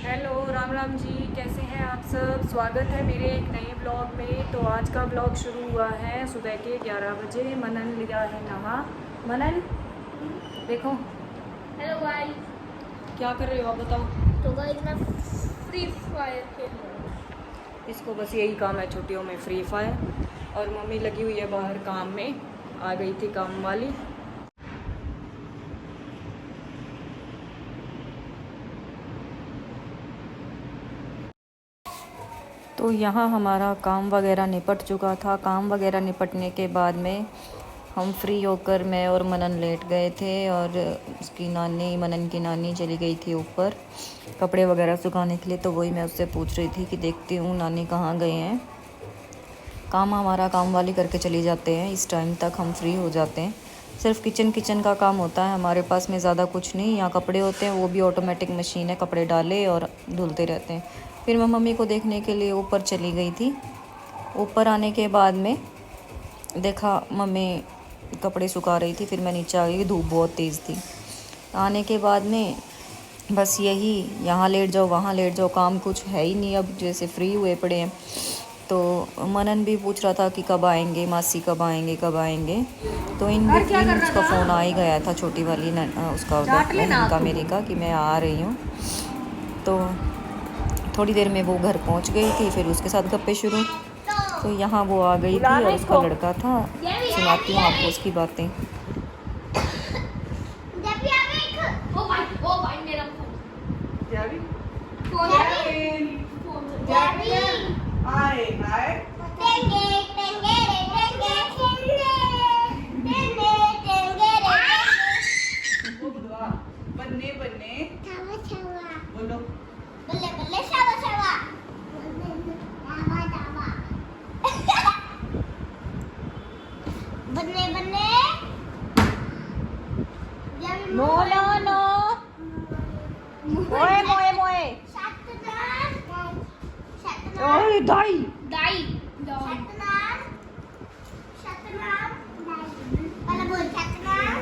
Hello Ram Ram ji, कैसे हैं आप सब। स्वागत है मेरे एक नए ब्लॉग में। तो आज का ब्लॉग शुरू हुआ है सुबह के 11 बजे। मनन लिया है नहा। मनन देखो। Hello guys. क्या कर रहे हो आप बताओ। तो गाइस मैं फ्री फायर खेल रहा हूँ। इसको बस यही काम है छुट्टियों में, फ्री फायर। और मम्मी लगी हुई है बाहर काम में, आ गई थी काम वाली। तो यहाँ हमारा काम वगैरह निपट चुका था। काम वगैरह निपटने के बाद में हम फ्री होकर मैं और मनन लेट गए थे, और उसकी नानी, मनन की नानी चली गई थी ऊपर कपड़े वगैरह सुखाने के लिए। तो वही मैं उससे पूछ रही थी कि देखती हूँ नानी कहाँ गए हैं। काम हमारा काम वाली करके चली जाते हैं, इस टाइम तक हम फ्री हो जाते हैं। सिर्फ किचन का काम होता है हमारे पास में, ज़्यादा कुछ नहीं। यहाँ कपड़े होते हैं, वो भी ऑटोमेटिक मशीन है, कपड़े डाले और धुलते रहते हैं। फिर मैं मम्मी को देखने के लिए ऊपर चली गई थी। ऊपर आने के बाद में देखा मम्मी कपड़े सुखा रही थी। फिर मैं नीचे आ गई, धूप बहुत तेज़ थी। आने के बाद में बस यही, यहाँ लेट जाओ वहाँ लेट जाओ, काम कुछ है ही नहीं अब, जैसे फ्री हुए पड़े हैं। तो मनन भी पूछ रहा था कि कब आएंगे मासी, कब आएंगे कब आएंगे। तो इन बिटवीन उसका फ़ोन आ ही गया था, छोटी वाली उसका बहन का, मेरी का, कि मैं आ रही हूँ। तो थोड़ी देर में वो घर पहुँच गई थी, फिर उसके साथ गप्पे शुरू। तो यहाँ वो आ गई थी और उसका लड़का था। सुनाती हूँ आपको उसकी बातें। बोलो बल्ले बल्ले शावा शावा बन्ने बन्ने नो नो नो, मोए मोए मोए, ओए दाई दाई शतनाम शतनाम वाला बोल शतनाम।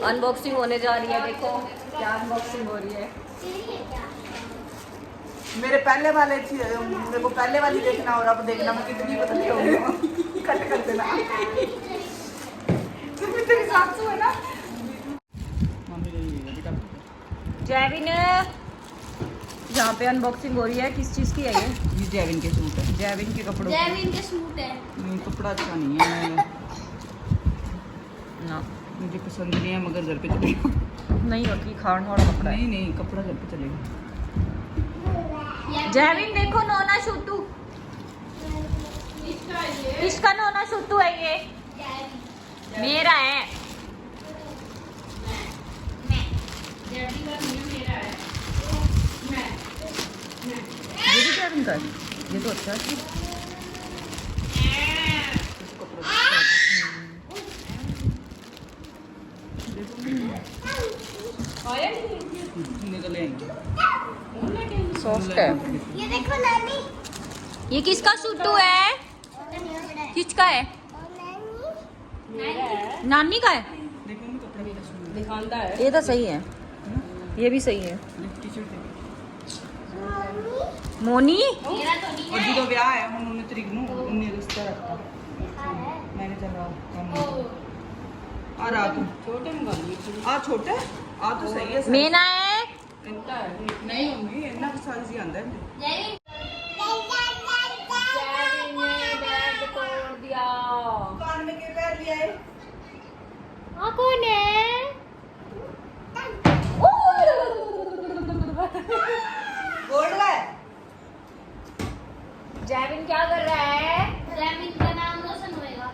अनबॉक्सिंग होने जा रही है। देखो क्या अनबॉक्सिंग हो रही है। मेरे पहले वाले मेरे को पहले वाली देखना और अब देखना मैं कितनी बदली हो गई। कट कर देना तेरे साथ है ना। जैविन, जहाँ पे अनबॉक्सिंग हो रही है, किस चीज़ की है ये? जैविन के सूट है, जैविन के कपड़ों जैविन के सूट है। कपड़ा अच्छा नहीं है, ना मुझे पसंद नहीं है, मगर घर पे चलेगा। नहीं होती, खाड़ वाला कपड़ा है। नहीं नहीं, कपड़ा घर पे चलेगा। जैविन देखो, नोना शुतू, इसका नोना शुतू है ये, मेरा है। ये भी जैविन का है, ये तो अच्छा है। निकल आएंगे, सॉफ्ट है। ये देखो नानी, ये किसका सूटू है? किसका है? नानी का है। देखो कपड़ा भी अच्छा दिखांदा है, ये तो सही है, ये भी सही है। टी-शर्ट मोनी मेरा तो नहीं और जो ब्याह है हम 19 तरीक ਨੂੰ 19 अगस्त का रखता मैंने चला काम आ रात छोटे मंगा आ छोटे आ तो सही है। मेना है। इनका है नहीं मम्मी, इतना साइज ही आंदा है। जैविन ने बेड तोड़ दिया। कान में क्या कर लिया है? हाँ कौन है? बोल रहा है जैविन क्या कर रहा है? जैविन का नाम रोशन होएगा।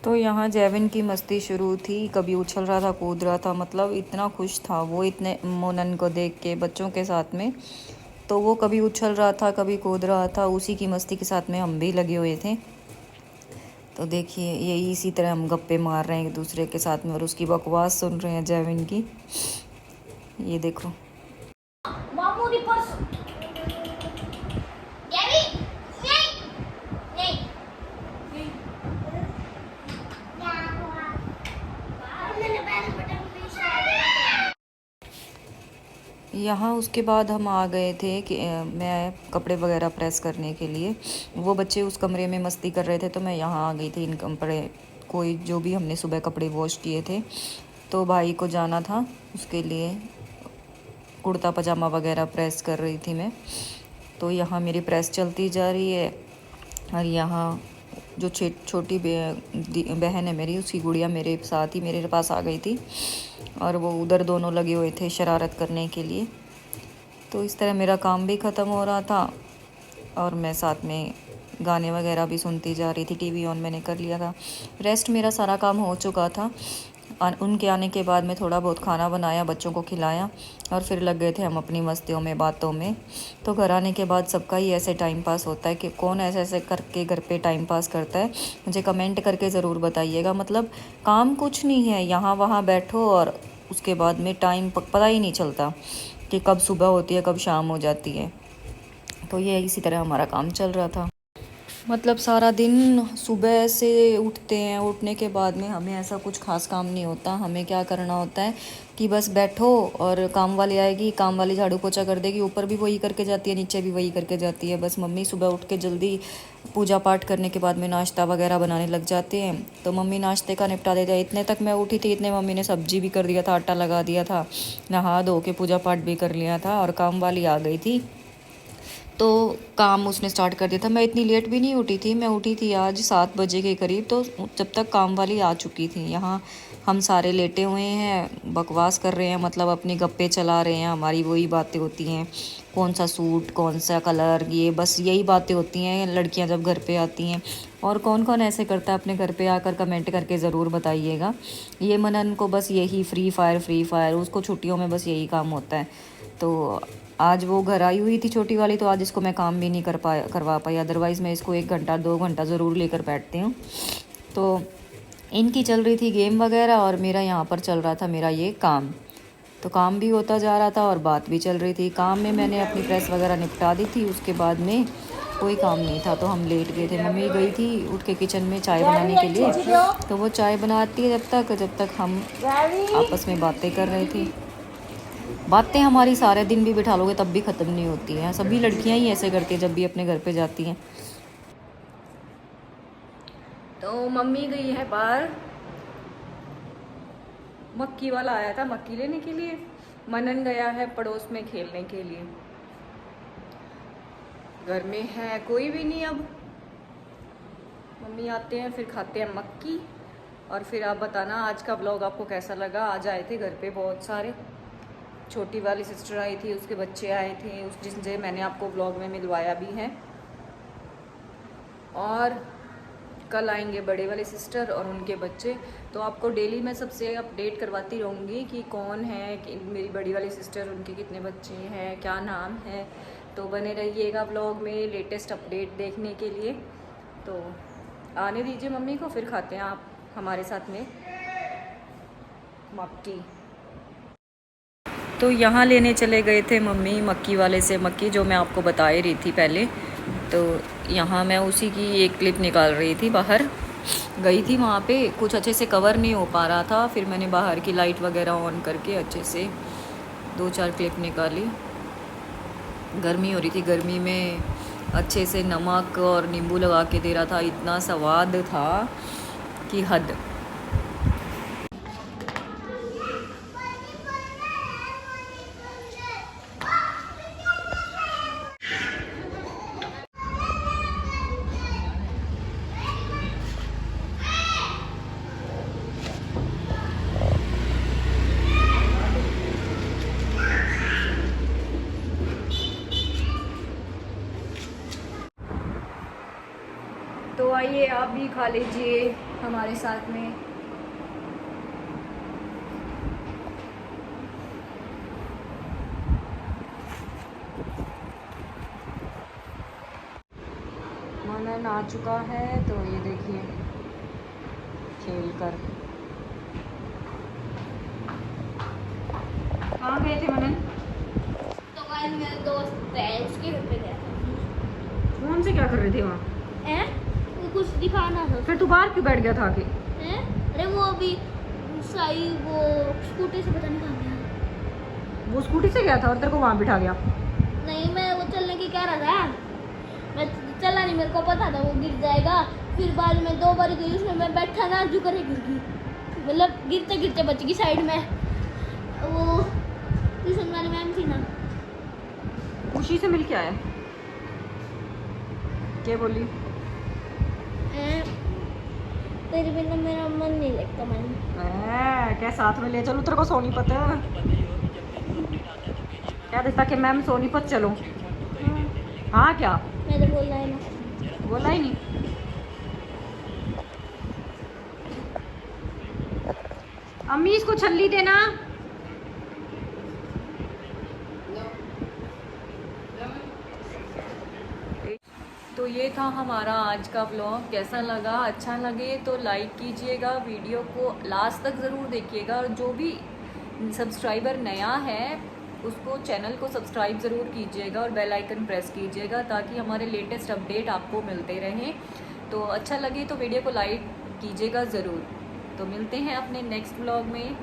तो यहाँ जैविन की मस्ती शुरू थी, कभी उछल रहा था, कूद रहा था, मतलब इतना खुश था वो इतने मोनन को देख के, बच्चों के साथ में। तो वो कभी उछल रहा था, कभी कूद रहा था, उसी की मस्ती के साथ में हम भी लगे हुए थे। तो देखिए यही, इसी तरह हम गप्पे मार रहे हैं एक दूसरे के साथ में, और उसकी बकवास सुन रहे हैं जैविन की। ये देखो मामू दी पर्स। जैविन नहीं नहीं क्या हुआ? यहाँ उसके बाद हम आ गए थे कि मैं कपड़े वगैरह प्रेस करने के लिए। वो बच्चे उस कमरे में मस्ती कर रहे थे तो मैं यहाँ आ गई थी इन कपड़े कोई जो भी हमने सुबह कपड़े वॉश किए थे। तो भाई को जाना था, उसके लिए कुर्ता पजामा वगैरह प्रेस कर रही थी मैं। तो यहाँ मेरी प्रेस चलती जा रही है और यहाँ जो छोटी बहन है मेरी, उसकी गुड़िया मेरे साथ ही मेरे पास आ गई थी और वो उधर दोनों लगे हुए थे शरारत करने के लिए। तो इस तरह मेरा काम भी ख़त्म हो रहा था और मैं साथ में गाने वगैरह भी सुनती जा रही थी। टीवी ऑन मैंने कर लिया था। रेस्ट मेरा सारा काम हो चुका था। उनके आने के बाद मैं थोड़ा बहुत खाना बनाया, बच्चों को खिलाया और फिर लग गए थे हम अपनी मस्तियों में, बातों में। तो घर आने के बाद सबका ही ऐसे टाइम पास होता है कि कौन ऐसे ऐसे करके घर पे टाइम पास करता है, मुझे कमेंट करके ज़रूर बताइएगा। मतलब काम कुछ नहीं है, यहाँ वहाँ बैठो और उसके बाद में टाइम पता ही नहीं चलता कि कब सुबह होती है कब शाम हो जाती है। तो ये इसी तरह हमारा काम चल रहा था। मतलब सारा दिन सुबह से उठते हैं, उठने के बाद में हमें ऐसा कुछ खास काम नहीं होता। हमें क्या करना होता है कि बस बैठो और काम वाली आएगी, काम वाली झाड़ू पोछा कर देगी, ऊपर भी वही करके जाती है, नीचे भी वही करके जाती है। बस मम्मी सुबह उठ के जल्दी पूजा पाठ करने के बाद में नाश्ता वगैरह बनाने लग जाते हैं। तो मम्मी नाश्ते का निपटा देते हैं। इतने तक मैं उठी थी, इतने मम्मी ने सब्जी भी कर दिया था, आटा लगा दिया था, नहा धो के पूजा पाठ भी कर लिया था और काम वाली आ गई थी तो काम उसने स्टार्ट कर दिया था। मैं इतनी लेट भी नहीं उठी थी, मैं उठी थी आज 7 बजे के करीब। तो जब तक काम वाली आ चुकी थी, यहाँ हम सारे लेटे हुए हैं, बकवास कर रहे हैं, मतलब अपनी गप्पे चला रहे हैं। हमारी वही बातें होती हैं, कौन सा सूट, कौन सा कलर, ये बस यही बातें होती हैं लड़कियां जब घर पे आती हैं। और कौन कौन ऐसे करता है अपने घर पे आकर, कमेंट करके ज़रूर बताइएगा। ये मनन को बस यही फ्री फायर, उसको छुट्टियों में बस यही काम होता है। तो आज वो घर आई हुई थी छोटी वाली, तो आज इसको मैं काम भी नहीं करवा पाई। अदरवाइज़ मैं इसको 1 घंटा 2 घंटा ज़रूर लेकर बैठती हूँ। तो इनकी चल रही थी गेम वगैरह और मेरा यहाँ पर चल रहा था मेरा ये काम। तो काम भी होता जा रहा था और बात भी चल रही थी। काम में मैंने अपनी प्रेस वगैरह निपटा दी थी, उसके बाद में कोई काम नहीं था तो हम लेट गए थे। मम्मी गई थी उठ के किचन में चाय बनाने के लिए, तो वो चाय बनाती है जब तक हम आपस में बातें कर रहे थे। बातें हमारी सारे दिन भी बिठा लोगे तब भी ख़त्म नहीं होती हैं। सभी लड़कियां ही ऐसे करती हैं जब भी अपने घर पे जाती हैं। तो मम्मी गई है बाहर, मक्की वाला आया था मक्की लेने के लिए, मनन गया है पड़ोस में खेलने के लिए। घर में है कोई भी नहीं अब। मम्मी आते हैं फिर खाते हैं मक्की। और फिर आप बताना आज का ब्लॉग आपको कैसा लगा। आज आए थे घर पे बहुत सारे, छोटी वाली सिस्टर आई थी, उसके बच्चे आए थे, जिनसे मैंने आपको ब्लॉग में मिलवाया भी है। और कल आएंगे बड़े वाले सिस्टर और उनके बच्चे। तो आपको डेली मैं सबसे अपडेट करवाती रहूँगी कि कौन है, कि मेरी बड़ी वाली सिस्टर, उनके कितने बच्चे हैं, क्या नाम है। तो बने रहिएगा ब्लॉग में लेटेस्ट अपडेट देखने के लिए। तो आने दीजिए मम्मी को, फिर खाते हैं आप हमारे साथ में मक्की। तो यहाँ लेने चले गए थे मम्मी मक्की वाले से मक्की, जो मैं आपको बता ही रही थी पहले। तो यहाँ मैं उसी की एक क्लिप निकाल रही थी, बाहर गई थी वहाँ पे, कुछ अच्छे से कवर नहीं हो पा रहा था। फिर मैंने बाहर की लाइट वगैरह ऑन करके अच्छे से 2-4 क्लिप निकाली। गर्मी हो रही थी, गर्मी में अच्छे से नमक और नींबू लगा के दे रहा था, इतना स्वाद था कि हद। तो आइए आप भी खा लीजिए हमारे साथ में। मनन आ चुका है, तो ये देखिए खेल कर। कहाँ गए थे मनन? तो गाइस मेरा दोस्त है, उसके घर पे गया था। फोन से क्या कर रहे थे वहाँ? कुछ दिखाना था। फिर तू बाहर क्यों बैठ गया था आके? अरे वो अभी साई वो स्कूटी से पता नहीं कहाँ गया। वो स्कूटी से गया था और तेरे को वहाँ बिठा गया। नहीं, मैं वो चलने की कह रहा था, मैं चला नहीं, मेरे को पता था वो गिर जाएगा। फिर बाद में 2 बार गई उसमें, मैं बैठा ना जो करे गिर गई, मतलब गिरते गिरते बच गई साइड में। वो ट्यूशन वाली मैम थी ना, खुशी से मिल के आया, क्या बोली? तेरे बिना मेरा मन नहीं लगता। मैम क्या साथ में ले चलो तेरे को सोनीपत? क्या देता कि मैम सोनीपत चलो? हाँ क्या मैंने बोला है ना। बोला ही नहीं। अम्मी इसको छल्ली देना। तो ये था हमारा आज का व्लॉग। कैसा लगा? अच्छा लगे तो लाइक कीजिएगा, वीडियो को लास्ट तक ज़रूर देखिएगा, और जो भी सब्सक्राइबर नया है उसको चैनल को सब्सक्राइब ज़रूर कीजिएगा और बेल आइकन प्रेस कीजिएगा ताकि हमारे लेटेस्ट अपडेट आपको मिलते रहें। तो अच्छा लगे तो वीडियो को लाइक कीजिएगा ज़रूर। तो मिलते हैं अपने नेक्स्ट व्लॉग में।